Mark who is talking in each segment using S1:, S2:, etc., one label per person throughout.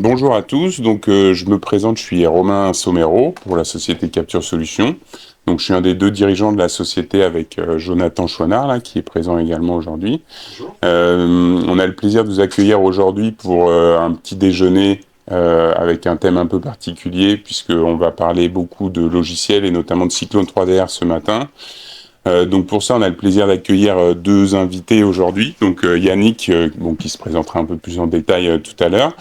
S1: Bonjour à tous, je me présente, je suis Romain Somero pour la société Capture Solutions. Donc je suis un des deux dirigeants de la société avec Jonathan Chouinard là, qui est présent également aujourd'hui. On a le plaisir de vous accueillir aujourd'hui pour un petit déjeuner avec un thème un peu particulier puisqu'on va parler beaucoup de logiciels et notamment de Cyclone 3DR ce matin. Donc pour ça, on a le plaisir d'accueillir deux invités aujourd'hui. Donc Yannick, qui se présentera un peu plus en détail tout à l'heure,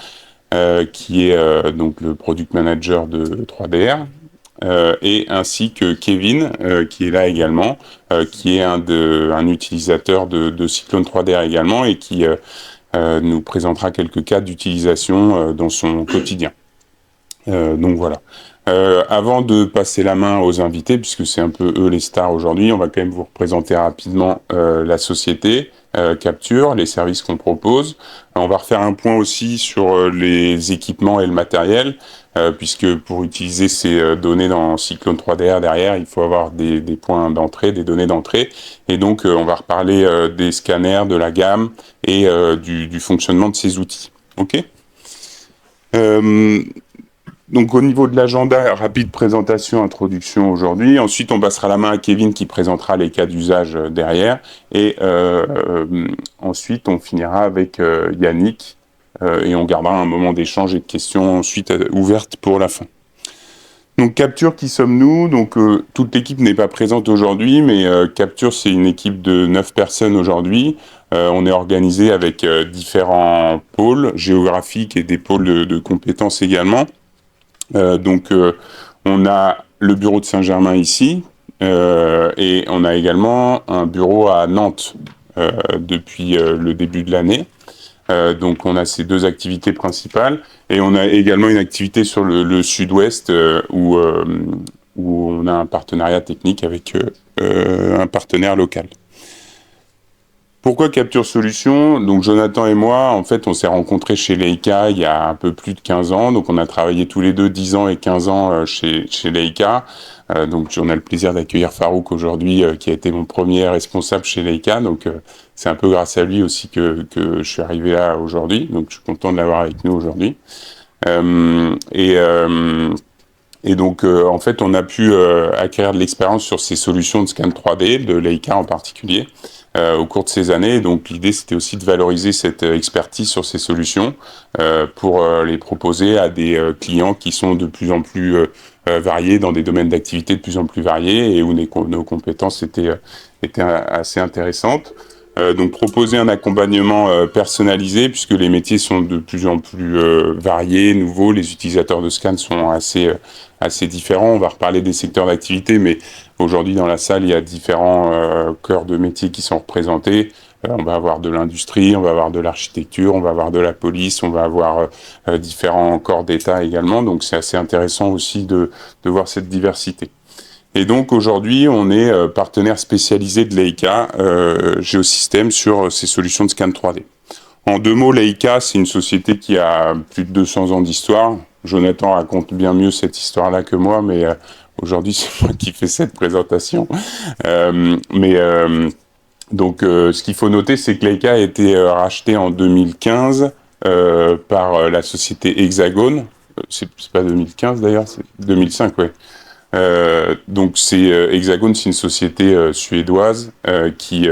S1: qui est donc le product manager de 3DR, et ainsi que Kevin, qui est là également, qui est un utilisateur de Cyclone 3DR également et qui nous présentera quelques cas d'utilisation dans son quotidien. Donc voilà. Avant de passer la main aux invités, puisque c'est un peu eux les stars aujourd'hui, on va quand même vous représenter rapidement la société, Capture, les services qu'on propose. On va refaire un point aussi sur les équipements et le matériel, puisque pour utiliser ces données dans Cyclone 3DR derrière, il faut avoir des points d'entrée, des données d'entrée. Et donc on va reparler des scanners, de la gamme et du fonctionnement de ces outils. Ok. Donc au niveau de l'agenda, rapide présentation, introduction aujourd'hui. Ensuite, on passera la main à Kevin qui présentera les cas d'usage derrière. Et ensuite, on finira avec Yannick et on gardera un moment d'échange et de questions ensuite ouvertes pour la fin. Donc Capture, qui sommes-nous? Donc toute l'équipe n'est pas présente aujourd'hui, mais Capture, c'est une équipe de 9 personnes aujourd'hui. On est organisé avec différents pôles géographiques et des pôles de compétences également. On a le bureau de Saint-Germain ici, et on a également un bureau à Nantes depuis le début de l'année. Donc on a ces deux activités principales, et on a également une activité sur le sud-ouest où on a un partenariat technique avec un partenaire local. Pourquoi Capture Solutions? Donc Jonathan et moi, en fait, on s'est rencontrés chez Leica il y a un peu plus de 15 ans. Donc on a travaillé tous les deux 10 ans et 15 ans chez Leica. Donc on a le plaisir d'accueillir Farouk aujourd'hui, qui a été mon premier responsable chez Leica. Donc c'est un peu grâce à lui aussi que je suis arrivé là aujourd'hui. Donc je suis content de l'avoir avec nous aujourd'hui. En fait, on a pu acquérir de l'expérience sur ces solutions de scan 3D, de Leica en particulier, au cours de ces années. Donc l'idée, c'était aussi de valoriser cette expertise sur ces solutions pour les proposer à des clients qui sont de plus en plus variés, dans des domaines d'activité de plus en plus variés, et où nos compétences étaient assez intéressantes. Donc proposer un accompagnement personnalisé, puisque les métiers sont de plus en plus variés, nouveaux, les utilisateurs de scan sont assez différents. On va reparler des secteurs d'activité, mais aujourd'hui dans la salle, il y a différents cœurs de métiers qui sont représentés. On va avoir de l'industrie, on va avoir de l'architecture, on va avoir de la police, on va avoir différents corps d'État également. Donc c'est assez intéressant aussi de voir cette diversité. Et donc aujourd'hui, on est partenaire spécialisé de Leica Géosystème sur ces solutions de scan 3D. En deux mots, Leica, c'est une société qui a plus de 200 ans d'histoire. Jonathan raconte bien mieux cette histoire-là que moi, mais aujourd'hui, c'est moi qui fais cette présentation. Ce qu'il faut noter, c'est que Leica a été racheté en 2015 par la société Hexagon. C'est pas 2015 d'ailleurs, c'est 2005, ouais. Hexagon, c'est une société suédoise qui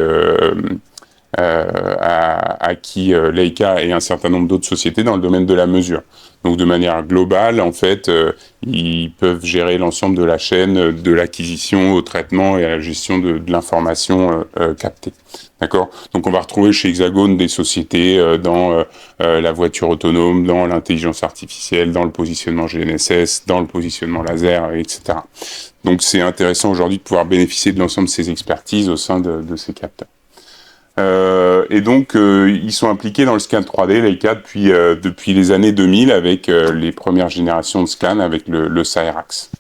S1: a acquis Leica et un certain nombre d'autres sociétés dans le domaine de la mesure. Donc de manière globale, en fait, ils peuvent gérer l'ensemble de la chaîne, de l'acquisition au traitement et à la gestion de l'information captée. D'accord. Donc on va retrouver chez Hexagon des sociétés dans la voiture autonome, dans l'intelligence artificielle, dans le positionnement GNSS, dans le positionnement laser, etc. Donc c'est intéressant aujourd'hui de pouvoir bénéficier de l'ensemble de ces expertises au sein de ces capteurs. Ils sont impliqués dans le scan 3D, Leica, depuis les années 2000 avec les premières générations de scans avec le Cyrax.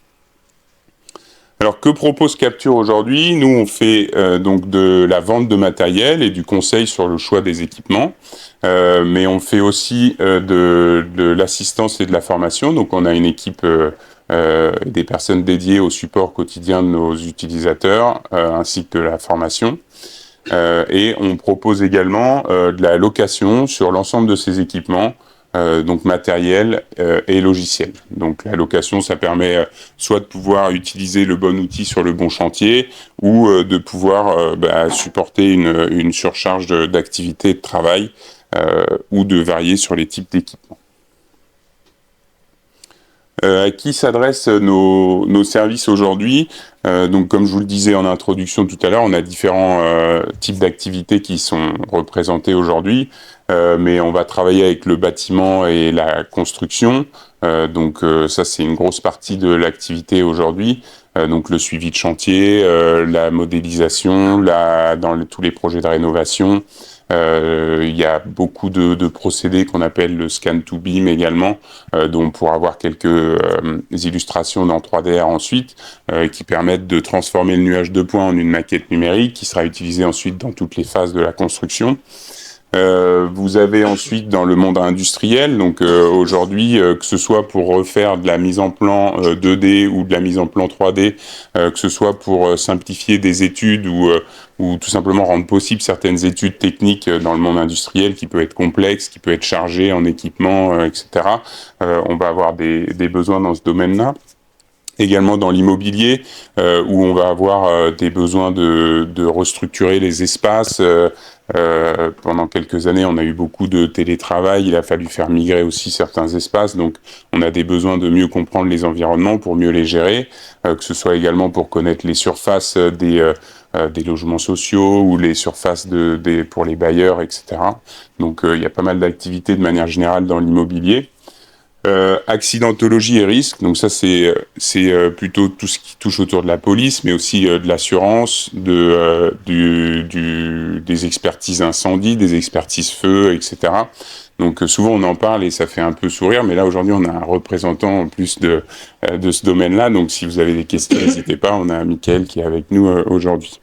S1: Alors, que propose Capture aujourd'hui? Nous, on fait donc de la vente de matériel et du conseil sur le choix des équipements, mais on fait aussi de l'assistance et de la formation. Donc, on a une équipe des personnes dédiées au support quotidien de nos utilisateurs, ainsi que de la formation. Et on propose également de la location sur l'ensemble de ces équipements donc matériel et logiciel. Donc la location, ça permet soit de pouvoir utiliser le bon outil sur le bon chantier, ou de pouvoir supporter une surcharge d'activité de travail, ou de varier sur les types d'équipements. À qui s'adressent nos services aujourd'hui? Donc, comme je vous le disais en introduction tout à l'heure, on a différents types d'activités qui sont représentés aujourd'hui, mais on va travailler avec le bâtiment et la construction. Donc, ça, c'est une grosse partie de l'activité aujourd'hui. Donc, le suivi de chantier, la modélisation, dans tous les projets de rénovation. Il y a beaucoup de procédés qu'on appelle le scan to BIM également, dont on pourra avoir quelques illustrations dans 3DR ensuite, qui permettent de transformer le nuage de points en une maquette numérique qui sera utilisée ensuite dans toutes les phases de la construction. Vous avez ensuite dans le monde industriel, donc aujourd'hui, que ce soit pour refaire de la mise en plan 2D ou de la mise en plan 3D, que ce soit pour simplifier des études ou tout simplement rendre possible certaines études techniques dans le monde industriel qui peut être complexe, qui peut être chargé en équipement, etc. On va avoir des besoins dans ce domaine-là. Également dans l'immobilier, où on va avoir des besoins de restructurer les espaces. Pendant quelques années, on a eu beaucoup de télétravail, il a fallu faire migrer aussi certains espaces, donc on a des besoins de mieux comprendre les environnements pour mieux les gérer, que ce soit également pour connaître les surfaces des logements sociaux ou les surfaces pour les bailleurs, etc. Donc il y a pas mal d'activités de manière générale dans l'immobilier. Accidentologie et risque, donc ça c'est plutôt tout ce qui touche autour de la police, mais aussi de l'assurance, des expertises incendie, des expertises feu, etc. Donc souvent on en parle et ça fait un peu sourire, mais là aujourd'hui on a un représentant en plus de ce domaine-là, donc si vous avez des questions, n'hésitez pas, on a Mickaël qui est avec nous aujourd'hui.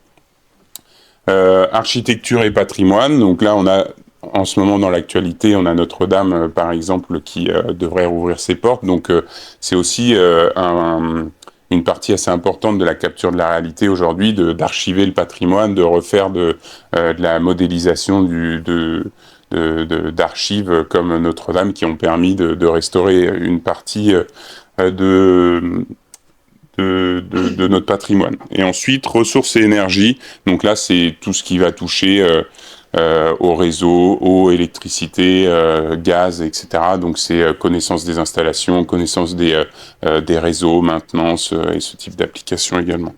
S1: Architecture et patrimoine, donc là on a en ce moment, dans l'actualité, on a Notre-Dame, par exemple, qui devrait rouvrir ses portes. Donc, c'est aussi une partie assez importante de la capture de la réalité aujourd'hui, d'archiver le patrimoine, de refaire de la modélisation d'archives comme Notre-Dame qui ont permis de restaurer une partie de notre patrimoine. Et ensuite, ressources et énergie. Donc là, c'est tout ce qui va toucher au réseau, eau, électricité, gaz, etc. Donc c'est connaissance des installations, connaissance des réseaux, maintenance et ce type d'application également.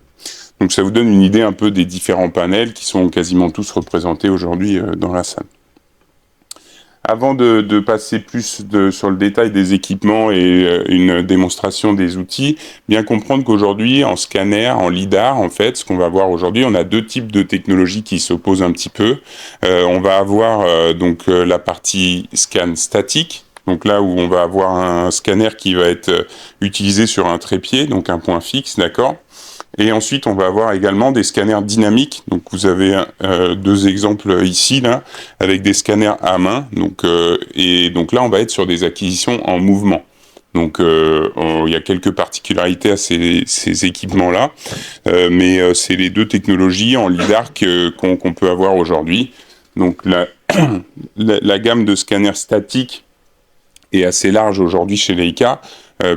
S1: Donc ça vous donne une idée un peu des différents panels qui sont quasiment tous représentés aujourd'hui dans la salle. Avant de passer plus sur le détail des équipements et une démonstration des outils, bien comprendre qu'aujourd'hui, en scanner, en lidar, en fait, ce qu'on va voir aujourd'hui, on a deux types de technologies qui s'opposent un petit peu. On va avoir la partie scan statique, donc là où on va avoir un scanner qui va être utilisé sur un trépied, donc un point fixe, d'accord ? Et ensuite, on va avoir également des scanners dynamiques. Donc, vous avez deux exemples ici, là, avec des scanners à main. Donc là, on va être sur des acquisitions en mouvement. Donc, il y a quelques particularités à ces équipements-là, mais c'est les deux technologies en lidar qu'on peut avoir aujourd'hui. Donc, la gamme de scanners statiques est assez large aujourd'hui chez Leica,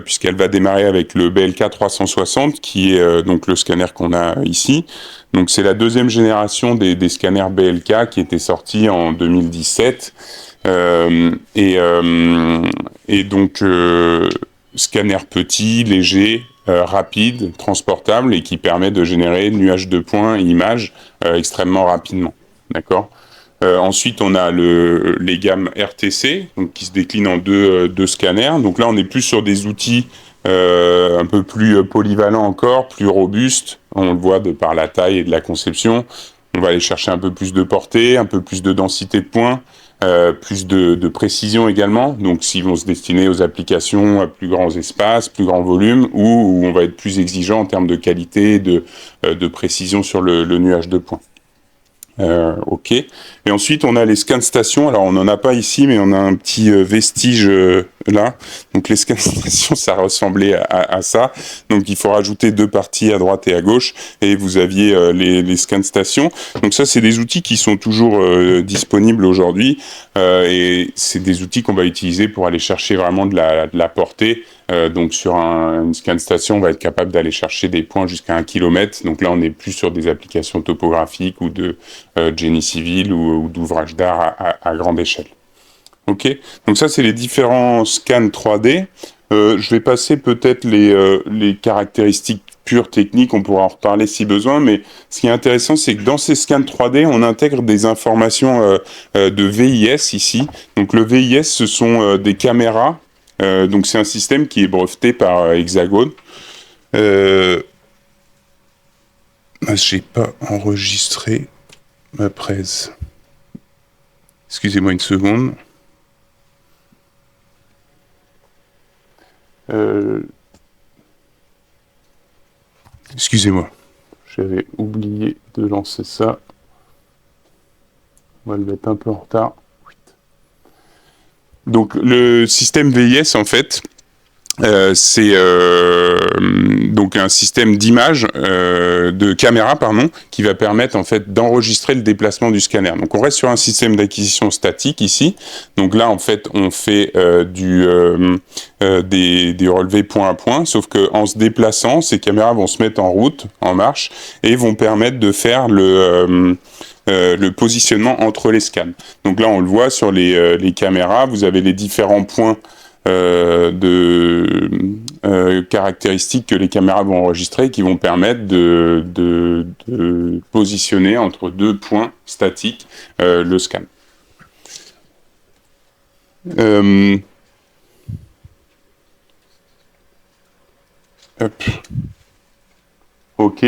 S1: puisqu'elle va démarrer avec le BLK 360, qui est donc le scanner qu'on a ici. Donc c'est la deuxième génération des scanners BLK qui était sorti en 2017. Et donc scanner petit, léger, rapide, transportable, et qui permet de générer nuages de points et images extrêmement rapidement. D'accord ? Ensuite, on a les gammes RTC, donc qui se déclinent en deux scanners. Donc là, on est plus sur des outils un peu plus polyvalents encore, plus robustes. On le voit de par la taille et de la conception. On va aller chercher un peu plus de portée, un peu plus de densité de points, plus de précision également. Donc, s'ils vont se destiner aux applications à plus grands espaces, plus grands volumes, ou où on va être plus exigeant en termes de qualité, de précision sur le nuage de points. OK. Et ensuite, on a les scans stations. Alors, on n'en a pas ici, mais on a un petit vestige là. Donc les scans stations, ça ressemblait à ça. Donc il faut rajouter 2 parties à droite et à gauche, et vous aviez les scans stations. Donc ça, c'est des outils qui sont toujours disponibles aujourd'hui, et c'est des outils qu'on va utiliser pour aller chercher vraiment de la portée. Donc sur une scan station, on va être capable d'aller chercher des points jusqu'à 1 km. Donc là, on n'est plus sur des applications topographiques ou de génie civil ou d'ouvrages d'art à grande échelle. Ok, donc ça c'est les différents scans 3D. Je vais passer peut-être les caractéristiques pures techniques, on pourra en reparler si besoin, mais ce qui est intéressant, c'est que dans ces scans 3D, on intègre des informations de VIS ici. Donc le VIS, ce sont des caméras, donc c'est un système qui est breveté par Hexagon. J'ai pas enregistré ma presse. Excusez-moi une seconde. Excusez-moi, j'avais oublié de lancer ça. On va le mettre un peu en retard. Donc le système VIS, en fait, c'est donc un système d'image, de caméra, pardon, qui va permettre en fait d'enregistrer le déplacement du scanner. Donc on reste sur un système d'acquisition statique ici. Donc là en fait on fait des relevés point à point, sauf que en se déplaçant, ces caméras vont se mettre en route, en marche, et vont permettre de faire le positionnement entre les scans. Donc là on le voit sur les caméras, vous avez les différents points caractéristiques que les caméras vont enregistrer, qui vont permettre de positionner entre 2 points statiques le scan. Ok.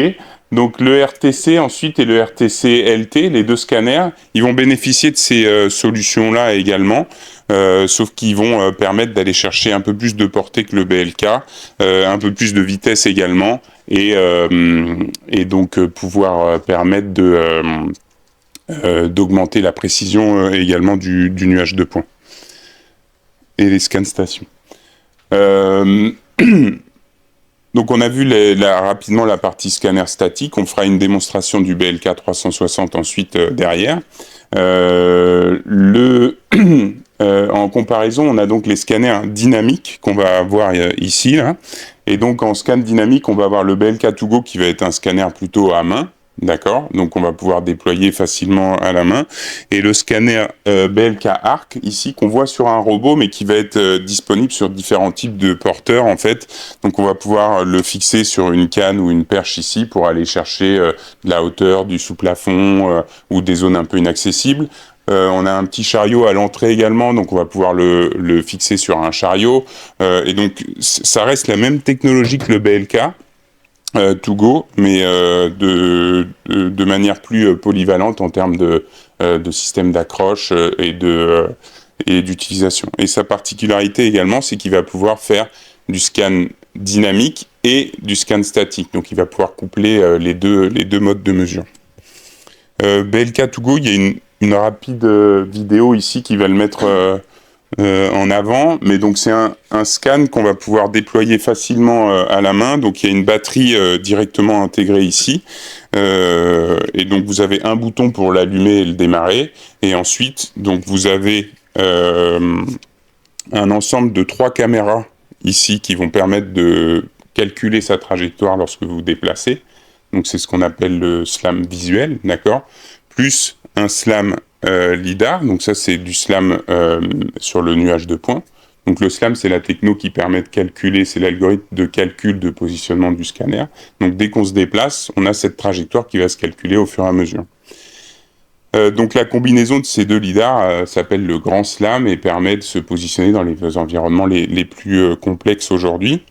S1: Donc le RTC ensuite et le RTC LT, les 2 scanners, ils vont bénéficier de ces solutions-là également, sauf qu'ils vont permettre d'aller chercher un peu plus de portée que le BLK, un peu plus de vitesse également, et donc pouvoir permettre d'augmenter la précision également du nuage de points et les scans stations. Donc on a vu rapidement la partie scanner statique, on fera une démonstration du BLK 360 ensuite derrière. En comparaison, on a donc les scanners dynamiques qu'on va avoir ici, là. Et donc en scan dynamique, on va avoir le BLK2Go qui va être un scanner plutôt à main. D'accord, donc on va pouvoir déployer facilement à la main. Et le scanner BLK Arc, ici, qu'on voit sur un robot, mais qui va être disponible sur différents types de porteurs, en fait. Donc on va pouvoir le fixer sur une canne ou une perche ici pour aller chercher de la hauteur, du sous-plafond ou des zones un peu inaccessibles. On a un petit chariot à l'entrée également, donc on va pouvoir le fixer sur un chariot. Et donc ça reste la même technologie que le BLK. To go, mais de manière plus polyvalente en termes de système d'accroche et d'utilisation. Et sa particularité également, c'est qu'il va pouvoir faire du scan dynamique et du scan statique. Donc il va pouvoir coupler les deux modes de mesure. BLK2Go, il y a une rapide vidéo ici qui va le mettre en avant, mais donc c'est un scan qu'on va pouvoir déployer facilement à la main. Donc il y a une batterie directement intégrée ici, et donc vous avez un bouton pour l'allumer et le démarrer, et ensuite donc vous avez un ensemble de 3 caméras ici qui vont permettre de calculer sa trajectoire lorsque vous vous déplacez. Donc c'est ce qu'on appelle le SLAM visuel, d'accord, plus un SLAM LIDAR, donc ça c'est du SLAM sur le nuage de points. Donc le SLAM, c'est la techno qui permet de calculer, c'est l'algorithme de calcul de positionnement du scanner. Donc dès qu'on se déplace, on a cette trajectoire qui va se calculer au fur et à mesure. Donc la combinaison de ces 2 lidars s'appelle le grand SLAM et permet de se positionner dans les environnements les plus complexes aujourd'hui.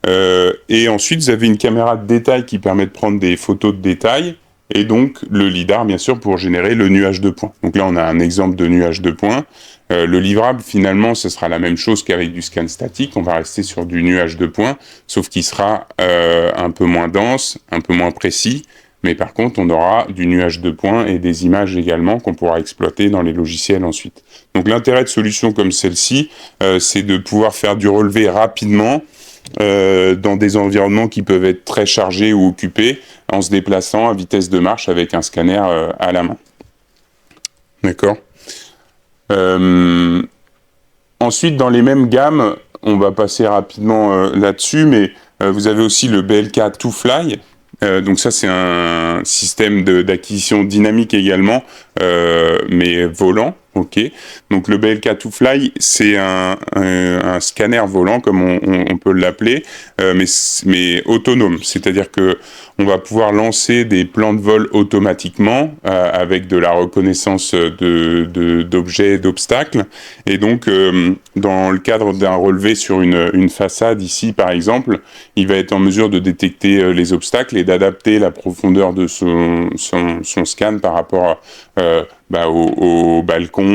S1: Et ensuite, vous avez une caméra de détail qui permet de prendre des photos de détail, et donc le lidar, bien sûr, pour générer le nuage de points. Donc là, on a un exemple de nuage de points. Le livrable, finalement, ce sera la même chose qu'avec du scan statique. On va rester sur du nuage de points, sauf qu'il sera un peu moins dense, un peu moins précis, Mais par contre, on aura du nuage de points et des images également qu'on pourra exploiter dans les logiciels ensuite. Donc l'intérêt de solutions comme celle-ci, c'est de pouvoir faire du relevé rapidement dans des environnements qui peuvent être très chargés ou occupés en se déplaçant à vitesse de marche avec un scanner à la main. D'accord. Ensuite, dans les mêmes gammes, on va passer rapidement là-dessus, mais vous avez aussi le BLK 2Fly. Donc ça, c'est un système d'acquisition dynamique également, mais volant. Ok. Donc le BLK 2Fly, c'est un scanner volant, comme on peut l'appeler, mais autonome. C'est-à-dire que on va pouvoir lancer des plans de vol automatiquement avec de la reconnaissance d'objets, d'obstacles. Et donc, dans le cadre d'un relevé sur une façade ici, par exemple, il va être en mesure de détecter les obstacles et d'adapter la profondeur de son scan par rapport au balcon,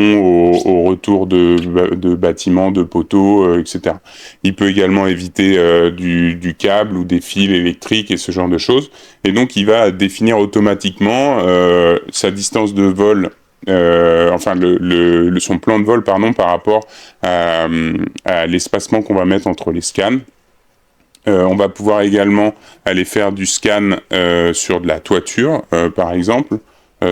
S1: au retour de bâtiments, de poteaux, etc. Il peut également éviter du câble ou des fils électriques et ce genre de choses. Et donc, il va définir automatiquement sa distance de vol, son plan de vol, pardon, par rapport à l'espacement qu'on va mettre entre les scans. On va pouvoir également aller faire du scan sur de la toiture, par exemple.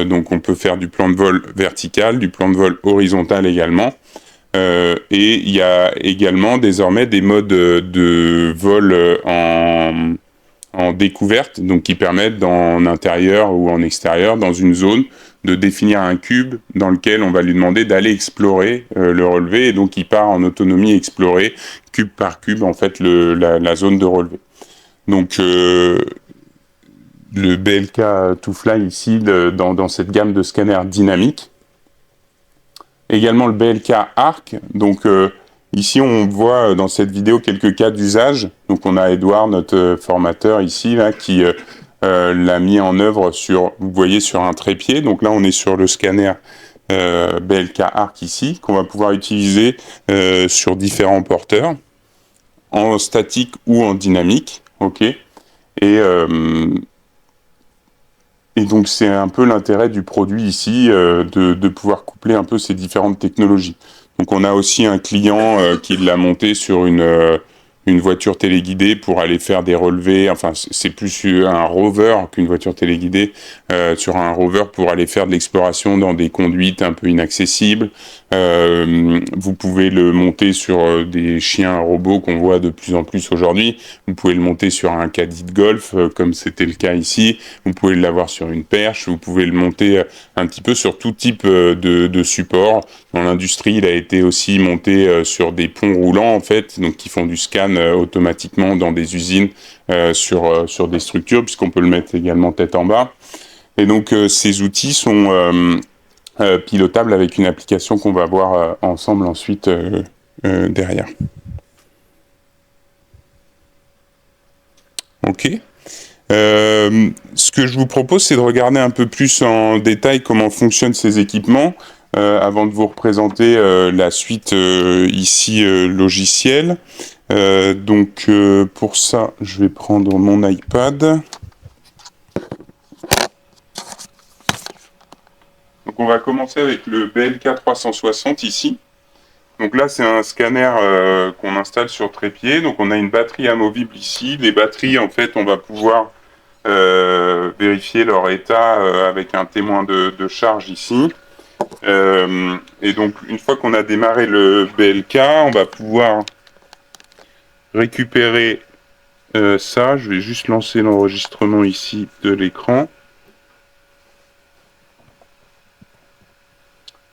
S1: Donc on peut faire du plan de vol vertical, du plan de vol horizontal également. Et il y a également désormais des modes de vol en découverte, donc qui permettent en intérieur ou en extérieur, dans une zone, de définir un cube dans lequel on va lui demander d'aller explorer le relevé, et donc il part en autonomie explorer cube par cube en fait la zone de relevé. Donc le BLK 2Fly ici dans cette gamme de scanners dynamiques. Également le BLK Arc, donc ici on voit dans cette vidéo quelques cas d'usage. Donc on a Edouard, notre formateur ici, là, qui l'a mis en œuvre vous voyez, sur un trépied. Donc là on est sur le scanner BLK Arc ici, qu'on va pouvoir utiliser sur différents porteurs, en statique ou en dynamique. Ok. Et donc c'est un peu l'intérêt du produit ici, de pouvoir coupler un peu ces différentes technologies. Donc on a aussi un client qui l'a monté sur une voiture téléguidée pour aller faire des relevés, enfin c'est plus un rover qu'une voiture téléguidée, sur un rover pour aller faire de l'exploration dans des conduites un peu inaccessibles. Vous pouvez le monter sur des chiens robots qu'on voit de plus en plus aujourd'hui. Vous pouvez le monter sur un caddie de golf, comme c'était le cas ici. Vous pouvez l'avoir sur une perche. Vous pouvez le monter un petit peu sur tout type de support. Dans l'industrie, il a été aussi monté sur des ponts roulants, en fait, donc qui font du scan automatiquement dans des usines sur des structures, puisqu'on peut le mettre également tête en bas. Et donc, ces outils sont pilotables avec une application qu'on va voir ensemble ensuite derrière. Ok. Ce que je vous propose, c'est de regarder un peu plus en détail comment fonctionnent ces équipements avant de vous représenter la suite ici logicielle. Donc pour ça, je vais prendre mon iPad. Donc on va commencer avec le BLK 360 ici. Donc là, c'est un scanner qu'on installe sur trépied. Donc on a une batterie amovible ici. Les batteries, en fait, on va pouvoir vérifier leur état avec un témoin de charge ici. Et donc, une fois qu'on a démarré le BLK, on va pouvoir récupérer ça. Je vais juste lancer l'enregistrement ici de l'écran.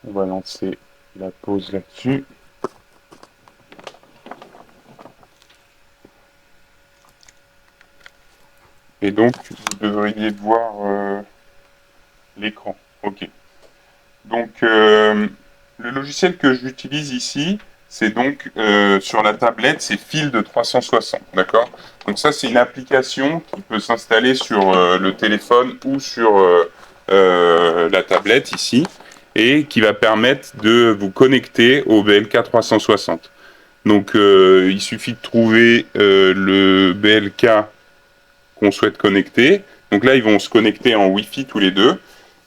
S1: On va lancer la pause là-dessus. Et donc, vous devriez voir l'écran. Ok. Donc, le logiciel que j'utilise ici, c'est donc sur la tablette, c'est Field 360, d'accord? Donc ça, c'est une application qui peut s'installer sur le téléphone ou sur la tablette ici, et qui va permettre de vous connecter au BLK 360. Donc, il suffit de trouver le BLK qu'on souhaite connecter. Donc là, ils vont se connecter en Wi-Fi tous les deux.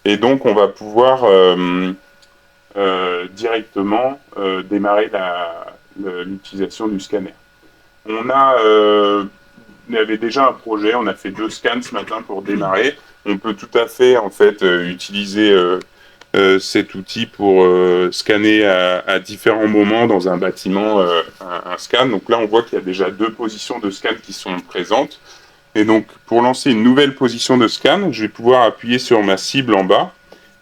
S1: Et donc, on va pouvoir directement démarrer l'utilisation du scanner. On avait déjà un projet, on a fait 2 scans ce matin pour démarrer. On peut tout à fait en fait utiliser cet outil pour scanner à différents moments dans un bâtiment un scan. Donc là, on voit qu'il y a déjà 2 positions de scan qui sont présentes. Et donc, pour lancer une nouvelle position de scan, je vais pouvoir appuyer sur ma cible en bas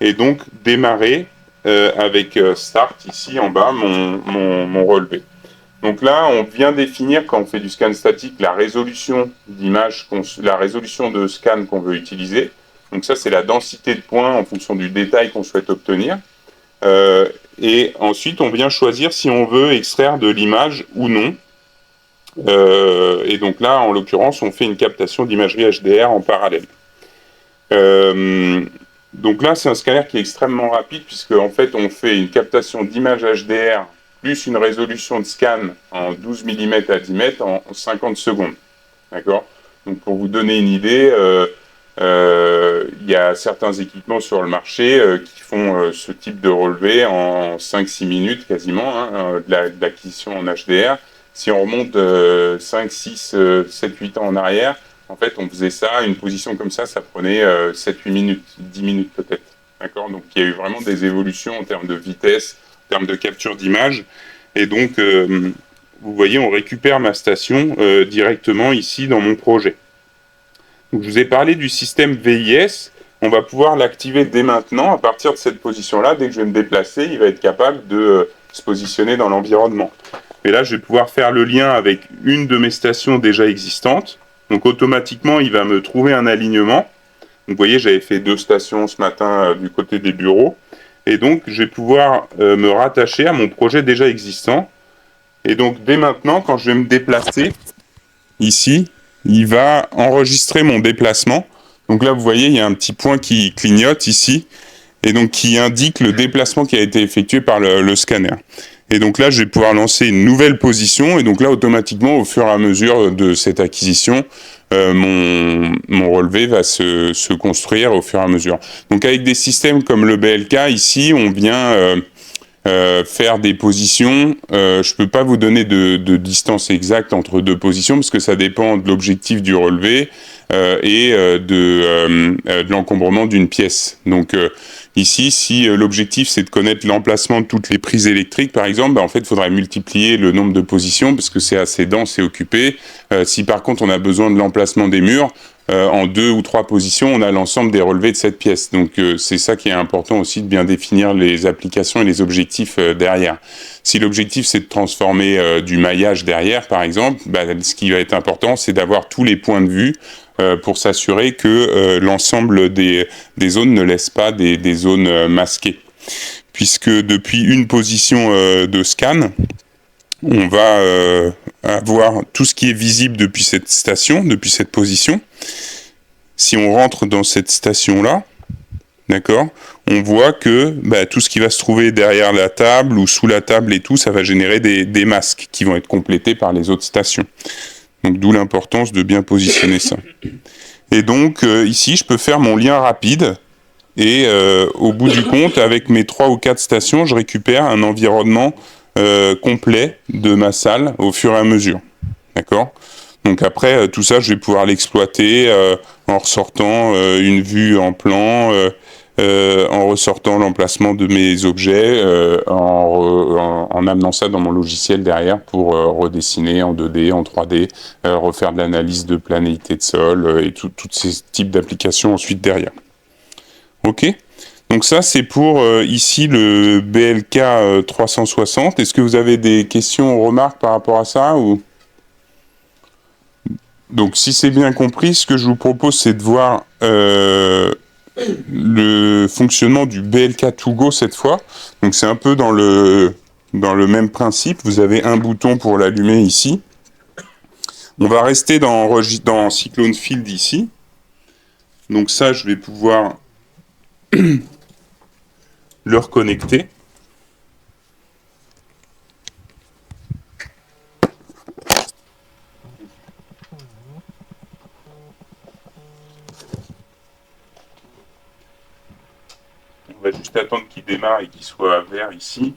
S1: et donc démarrer avec Start ici en bas mon relevé. Donc là, on vient définir, quand on fait du scan statique, la résolution d'image, la résolution de scan qu'on veut utiliser. Donc ça, c'est la densité de points en fonction du détail qu'on souhaite obtenir. Et ensuite, on vient choisir si on veut extraire de l'image ou non. Et donc là, en l'occurrence, on fait une captation d'imagerie HDR en parallèle. Donc là, c'est un scanner qui est extrêmement rapide, puisque en fait, on fait une captation d'image HDR plus une résolution de scan en 12 mm à 10 mètres en 50 secondes. D'accord ? Donc pour vous donner une idée, il y a certains équipements sur le marché qui font ce type de relevé en 5-6 minutes quasiment, hein, de l'acquisition en HDR. Si on remonte 5, 6, 7, 8 ans en arrière, en fait, on faisait ça, une position comme ça prenait 7-8 minutes, 10 minutes peut-être. D'accord ? Donc il y a eu vraiment des évolutions en termes de vitesse, en termes de capture d'image. Et donc, vous voyez, on récupère ma station directement ici dans mon projet. Donc, je vous ai parlé du système VIS. On va pouvoir l'activer dès maintenant. À partir de cette position-là, dès que je vais me déplacer, il va être capable de se positionner dans l'environnement. Et là, je vais pouvoir faire le lien avec une de mes stations déjà existantes. Donc, automatiquement, il va me trouver un alignement. Donc, vous voyez, j'avais fait 2 stations ce matin du côté des bureaux. Et donc, je vais pouvoir me rattacher à mon projet déjà existant. Et donc, dès maintenant, quand je vais me déplacer, ici, il va enregistrer mon déplacement. Donc là, vous voyez, il y a un petit point qui clignote ici, et donc qui indique le déplacement qui a été effectué par le scanner. Et donc là, je vais pouvoir lancer une nouvelle position, et donc là, automatiquement, au fur et à mesure de cette acquisition, mon relevé va se construire au fur et à mesure. Donc avec des systèmes comme le BLK, ici, on vient faire des positions. Je peux pas vous donner de distance exacte entre 2 positions, parce que ça dépend de l'objectif du relevé et de l'encombrement d'une pièce. Donc ici, si l'objectif c'est de connaître l'emplacement de toutes les prises électriques, par exemple, en fait, il faudrait multiplier le nombre de positions, parce que c'est assez dense et occupé. Si par contre on a besoin de l'emplacement des murs, en 2 ou 3 positions, on a l'ensemble des relevés de cette pièce. Donc c'est ça qui est important aussi, de bien définir les applications et les objectifs derrière. Si l'objectif c'est de transformer du maillage derrière, par exemple, ce qui va être important, c'est d'avoir tous les points de vue pour s'assurer que l'ensemble des zones ne laisse pas des zones masquées. Puisque depuis une position de scan, on va avoir tout ce qui est visible depuis cette station, depuis cette position. Si on rentre dans cette station-là, d'accord, on voit que tout ce qui va se trouver derrière la table ou sous la table et tout, ça va générer des masques qui vont être complétés par les autres stations. Donc d'où l'importance de bien positionner ça. Et donc ici, je peux faire mon lien rapide. Et au bout du compte, avec mes 3 ou 4 stations, je récupère un environnement complet de ma salle au fur et à mesure. D'accord ? Donc après, tout ça, je vais pouvoir l'exploiter en ressortant une vue en plan, en ressortant l'emplacement de mes objets, en amenant ça dans mon logiciel derrière pour redessiner en 2D, en 3D, refaire de l'analyse de planéité de sol et tous ces types d'applications ensuite derrière. Ok ? Donc ça, c'est pour ici le BLK 360. Est-ce que vous avez des questions ou remarques par rapport à ça ou... Donc si c'est bien compris, ce que je vous propose, c'est de voir le fonctionnement du BLK2Go cette fois. Donc c'est un peu dans le même principe. Vous avez un bouton pour l'allumer ici. On va rester dans Cyclone Field ici. Donc ça, je vais pouvoir le reconnecter. On va juste attendre qu'il démarre et qu'il soit vert ici.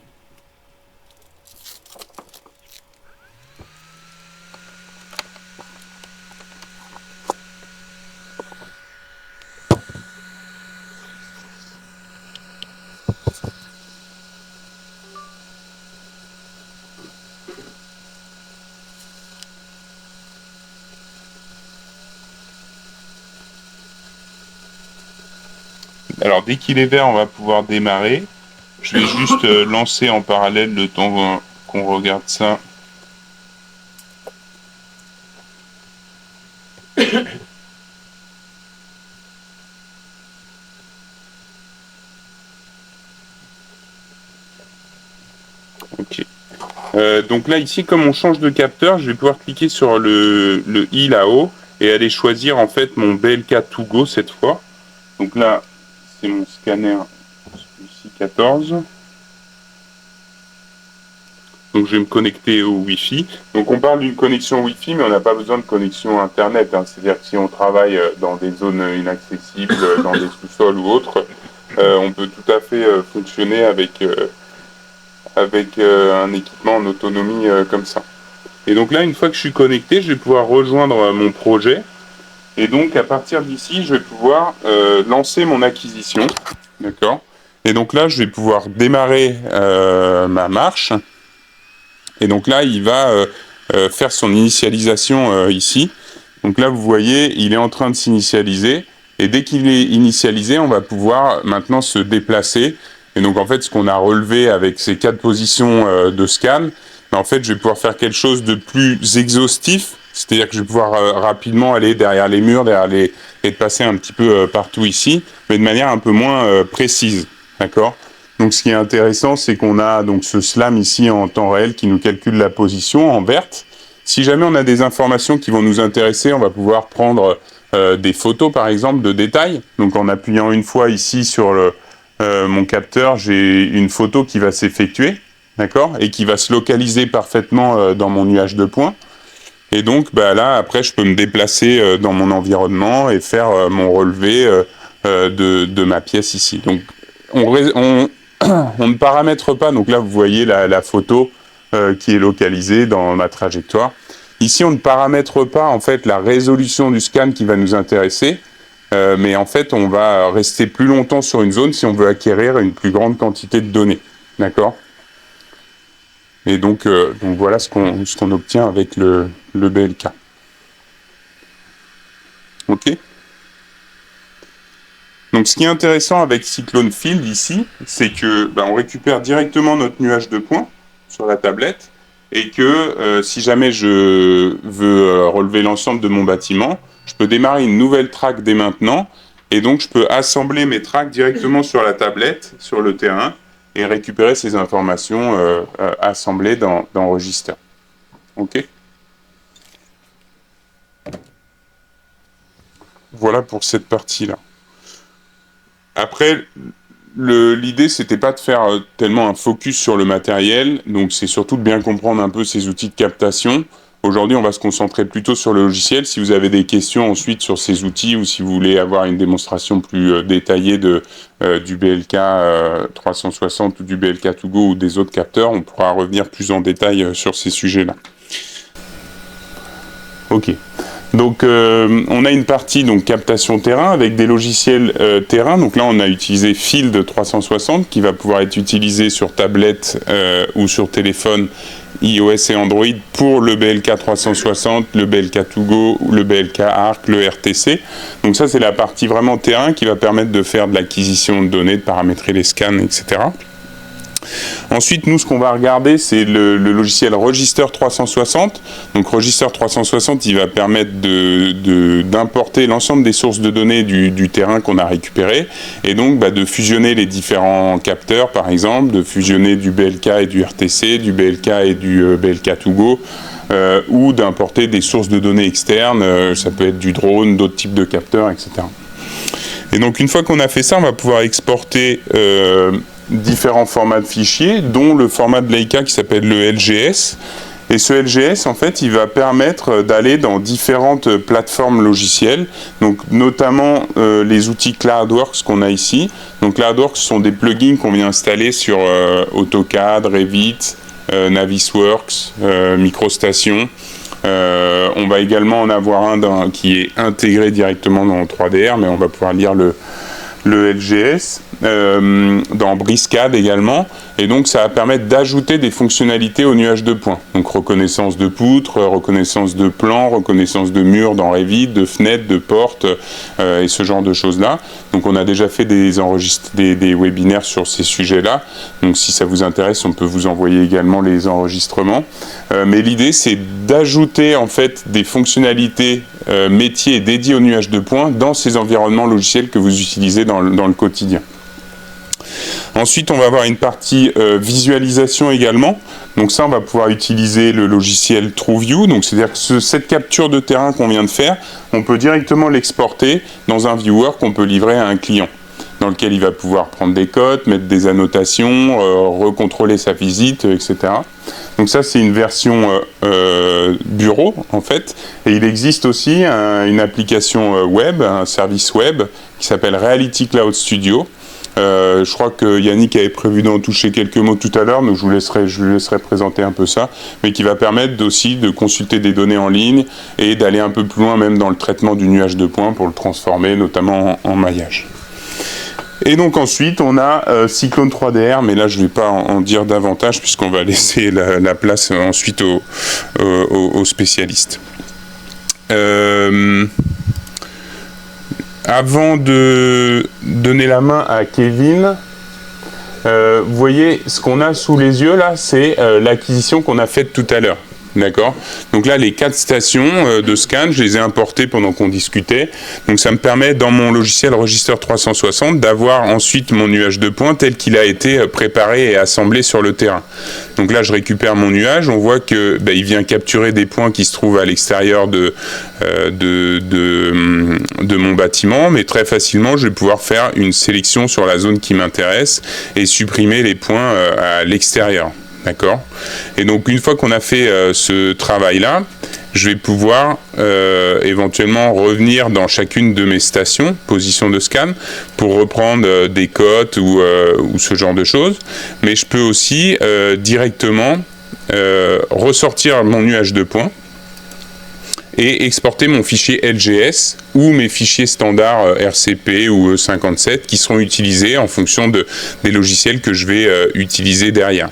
S1: Alors dès qu'il est vert, on va pouvoir démarrer. Je vais juste lancer en parallèle le temps qu'on regarde ça. Ok. Donc là ici, comme on change de capteur, je vais pouvoir cliquer sur le i là-haut et aller choisir en fait mon BLK2Go cette fois. Donc là, c'est mon scanner celui-ci 14. Donc je vais me connecter au Wi-Fi. Donc on parle d'une connexion Wi-Fi, mais on n'a pas besoin de connexion Internet. Hein. C'est-à-dire que si on travaille dans des zones inaccessibles, dans des sous-sols ou autres, on peut tout à fait fonctionner avec un équipement en autonomie comme ça. Et donc là, une fois que je suis connecté, je vais pouvoir rejoindre mon projet. Et donc à partir d'ici, je vais pouvoir lancer mon acquisition. D'accord. Et donc là, je vais pouvoir démarrer ma marche. Et donc là, il va faire son initialisation ici. Donc là, vous voyez, il est en train de s'initialiser. Et dès qu'il est initialisé, on va pouvoir maintenant se déplacer. Et donc en fait, ce qu'on a relevé avec ces 4 positions de scan, en fait, je vais pouvoir faire quelque chose de plus exhaustif. C'est-à-dire que je vais pouvoir rapidement aller derrière les murs, et passer un petit peu partout ici, mais de manière un peu moins précise. D'accord ? Donc ce qui est intéressant, c'est qu'on a donc ce SLAM ici en temps réel qui nous calcule la position en verte. Si jamais on a des informations qui vont nous intéresser, on va pouvoir prendre des photos par exemple de détails. Donc en appuyant une fois ici sur mon capteur, j'ai une photo qui va s'effectuer, d'accord, et qui va se localiser parfaitement dans mon nuage de points. Et donc là, après, je peux me déplacer dans mon environnement et faire mon relevé de ma pièce ici. Donc on ne paramètre pas, donc là vous voyez la photo qui est localisée dans ma trajectoire. Ici on ne paramètre pas en fait la résolution du scan qui va nous intéresser, mais en fait on va rester plus longtemps sur une zone si on veut acquérir une plus grande quantité de données. D'accord ? Et donc voilà ce qu'on obtient avec le BLK. Ok ? Donc ce qui est intéressant avec Cyclone Field ici, c'est que on récupère directement notre nuage de points sur la tablette et que si jamais je veux relever l'ensemble de mon bâtiment, je peux démarrer une nouvelle track dès maintenant et donc je peux assembler mes tracks directement sur la tablette, sur le terrain et récupérer ces informations assemblées dans Register. Ok ? Voilà pour cette partie-là. Après, l'idée, c'était pas de faire tellement un focus sur le matériel, donc c'est surtout de bien comprendre un peu ces outils de captation. Aujourd'hui, on va se concentrer plutôt sur le logiciel. Si vous avez des questions ensuite sur ces outils ou si vous voulez avoir une démonstration plus détaillée du BLK 360 ou du BLK2Go ou des autres capteurs, on pourra revenir plus en détail sur ces sujets-là. Ok. Donc on a une partie donc captation terrain avec des logiciels terrain. Donc là on a utilisé Field 360 qui va pouvoir être utilisé sur tablette ou sur téléphone iOS et Android pour le BLK 360, le BLK2Go, le BLK Arc, le RTC. Donc ça c'est la partie vraiment terrain qui va permettre de faire de l'acquisition de données, de paramétrer les scans, etc. Ensuite, nous, ce qu'on va regarder, c'est le logiciel Register 360. Donc, Register 360, il va permettre d'importer l'ensemble des sources de données du terrain qu'on a récupéré, et donc de fusionner les différents capteurs, par exemple, de fusionner du BLK et du RTC, du BLK et du BLK2Go, ou d'importer des sources de données externes, ça peut être du drone, d'autres types de capteurs, etc. Et donc, une fois qu'on a fait ça, on va pouvoir exporter différents formats de fichiers, dont le format de Leica qui s'appelle le LGS. Et ce LGS, en fait, il va permettre d'aller dans différentes plateformes logicielles, donc notamment les outils CloudWorks qu'on a ici. Donc CloudWorks sont des plugins qu'on vient installer sur AutoCAD, Revit, Navisworks, MicroStation. On va également en avoir un qui est intégré directement dans 3DR, mais on va pouvoir lire le LGS, dans Briscad également, et donc ça va permettre d'ajouter des fonctionnalités au nuage de points. Donc reconnaissance de poutres, reconnaissance de plans, reconnaissance de murs dans Revit, de fenêtres, de portes, et ce genre de choses-là. Donc on a déjà fait des webinaires sur ces sujets-là, donc si ça vous intéresse, on peut vous envoyer également les enregistrements. Mais l'idée, c'est d'ajouter en fait des fonctionnalités métiers dédiées au nuage de points dans ces environnements logiciels que vous utilisez dans le quotidien. Ensuite, on va avoir une partie visualisation également. Donc ça, on va pouvoir utiliser le logiciel TrueView. Donc c'est-à-dire que cette capture de terrain qu'on vient de faire, on peut directement l'exporter dans un viewer qu'on peut livrer à un client, dans lequel il va pouvoir prendre des cotes, mettre des annotations, recontrôler sa visite, etc. Donc ça, c'est une version bureau, en fait. Et il existe aussi une application web, un service web, qui s'appelle Reality Cloud Studio. Je crois que Yannick avait prévu d'en toucher quelques mots tout à l'heure, donc je lui laisserai présenter un peu ça, mais qui va permettre aussi de consulter des données en ligne et d'aller un peu plus loin même dans le traitement du nuage de points pour le transformer notamment en maillage. Et donc ensuite on a Cyclone 3DR, mais là je ne vais pas en dire davantage puisqu'on va laisser la place ensuite aux spécialistes. Avant de donner la main à Kevin, vous voyez ce qu'on a sous les yeux là, c'est l'acquisition qu'on a faite tout à l'heure. D'accord. Donc là, les 4 stations de scan, je les ai importées pendant qu'on discutait. Donc ça me permet, dans mon logiciel Register 360, d'avoir ensuite mon nuage de points tel qu'il a été préparé et assemblé sur le terrain. Donc là, je récupère mon nuage. On voit que il vient capturer des points qui se trouvent à l'extérieur de mon bâtiment, mais très facilement, je vais pouvoir faire une sélection sur la zone qui m'intéresse et supprimer les points à l'extérieur. D'accord. Et donc une fois qu'on a fait ce travail-là, je vais pouvoir éventuellement revenir dans chacune de mes stations, position de scan, pour reprendre des cotes ou ce genre de choses. Mais je peux aussi directement ressortir mon nuage de points et exporter mon fichier LGS ou mes fichiers standards RCP ou E57 qui seront utilisés en fonction des logiciels que je vais utiliser derrière.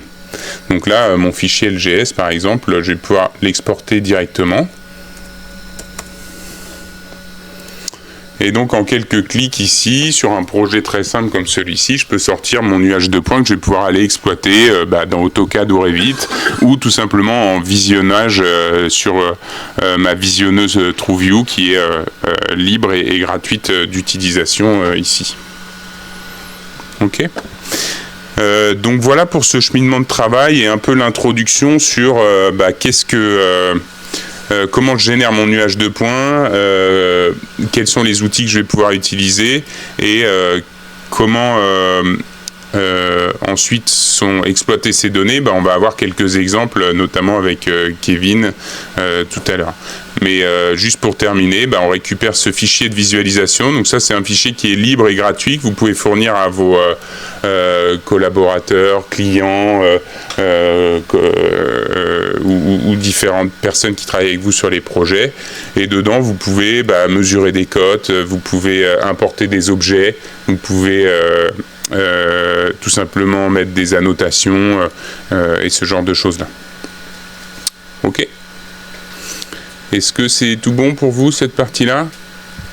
S1: Donc là, mon fichier LGS, par exemple, je vais pouvoir l'exporter directement. Et donc, en quelques clics ici, sur un projet très simple comme celui-ci, je peux sortir mon nuage de points que je vais pouvoir aller exploiter dans AutoCAD ou Revit, ou tout simplement en visionnage sur ma visionneuse TrueView qui est libre et gratuite d'utilisation ici. Ok. Donc voilà pour ce cheminement de travail et un peu l'introduction sur comment je génère mon nuage de points, quels sont les outils que je vais pouvoir utiliser et comment ensuite sont exploitées ces données. On va avoir quelques exemples, notamment avec Kevin tout à l'heure. Mais juste pour terminer, on récupère ce fichier de visualisation. Donc ça, c'est un fichier qui est libre et gratuit que vous pouvez fournir à vos collaborateurs, clients ou différentes personnes qui travaillent avec vous sur les projets. Et dedans, vous pouvez mesurer des cotes, vous pouvez importer des objets, vous pouvez tout simplement mettre des annotations et ce genre de choses-là. Ok. Est-ce que c'est tout bon pour vous, cette partie-là ?